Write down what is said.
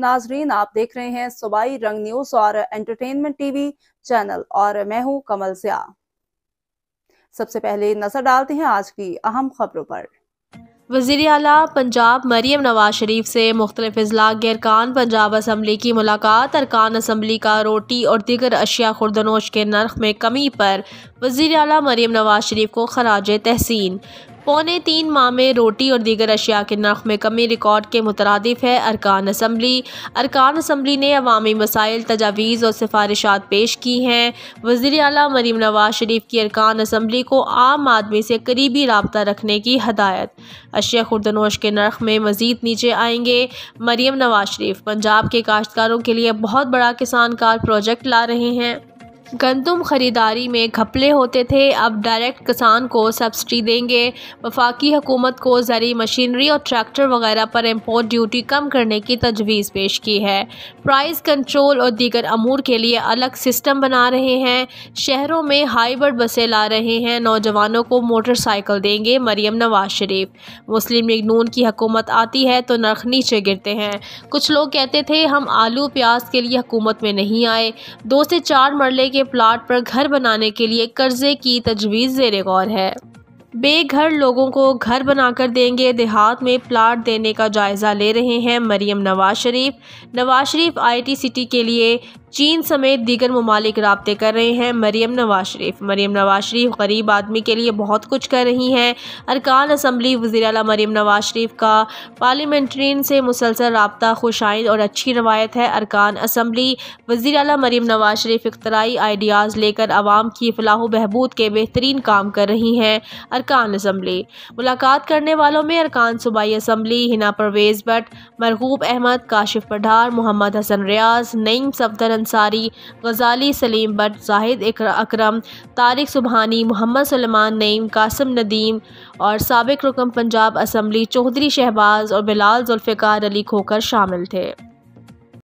नाजरीन, आप देख रहे हैं सूबाई रंग न्यूज और एंटरटेनमेंट टीवी चैनल और मैं हूं कमल सिया। सबसे पहले नजर डालते हैं आज की अहम खबरों पर। वज़ीर आला पंजाब मरीम नवाज शरीफ से मुख्तलिफ अजला के अरकान पंजाब असम्बली की मुलाकात। अरकान असम्बली का रोटी और दीगर अशिया खुर्दनोश के नर्ख में कमी पर वज़ीर आला मरीम नवाज शरीफ को खराज तहसीन। 3.25 माह में रोटी और दीगर अशिया के नर्ख में कमी रिकॉर्ड के मुतरादिफ है। अरकान असम्बली ने अवामी मसाइल, तजावीज़ और सिफारिशात पेश की हैं। वज़ीर आला मरीम नवाज शरीफ की अरकान असम्बली को आम आदमी से करीबी राब्ता रखने की हदायत। अशिया खुर्दनोश के नर्ख में मज़ीद नीचे आएंगे। मरीम नवाज शरीफ पंजाब के काश्तकारों के लिए बहुत बड़ा किसान कार प्रोजेक्ट ला रहे हैं। गंदम खरीदारी में घपले होते थे, अब डायरेक्ट किसान को सब्सिडी देंगे। वफाकी हुकूमत को ज़री मशीनरी और ट्रैक्टर वगैरह पर इम्पोर्ट ड्यूटी कम करने की तजवीज़ पेश की है। प्राइस कंट्रोल और दीगर अमूर के लिए अलग सिस्टम बना रहे हैं। शहरों में हाइब्रिड बसें ला रहे हैं। नौजवानों को मोटरसाइकिल देंगे मरीम नवाज शरीफ। मुस्लिम लीग नून की हुकूमत आती है तो नर्ख नीचे गिरते हैं। कुछ लोग कहते थे हम आलू प्याज के लिए हुकूमत में नहीं आए। 2 से 4 मरले के प्लाट पर घर बनाने के लिए कर्जे की तजवीज़ ज़ेरे गौर है। बेघर लोगों को घर बनाकर देंगे। देहात में प्लाट देने का जायज़ा ले रहे हैं मरीम नवाज शरीफ IT सिटी के लिए चीन समेत दीगर ममालिक राब्ते कर रहे हैं। मरीम नवाज शरीफ गरीब आदमी के लिए बहुत कुछ कर रही हैं। अरकान असम्बली वज़ीर आला मरीम नवाज शरीफ का पार्लियामेंट्रीन से मुसलसल राब्ता खुशाइन और अच्छी रवायत है। अरकान असम्बली वज़ीर आला मरीम नवाज शरीफ इख्तराई आइडियाज़ लेकर आवाम की फलाह बहबूद के बेहतरीन काम कर रही हैं। अरकान असम्बली मुलाकात करने वालों में अरकान सूबाई असम्बली हिना परवेज़ भट्ट, मरगूब अहमद, काशिफ पठार, मोहम्मद हसन रियाज, नईम सफदर अंसारी, गजाली सलीम भट्ट, जाहिद अकरम, तारिक सुबहानी, मोहम्मद सुलेमान नईम, कासिम नदीम और साबिक रुकन पंजाब असम्बली चौधरी शहबाज और बिलाल जुल्फ़िकार अली खोखर शामिल थे।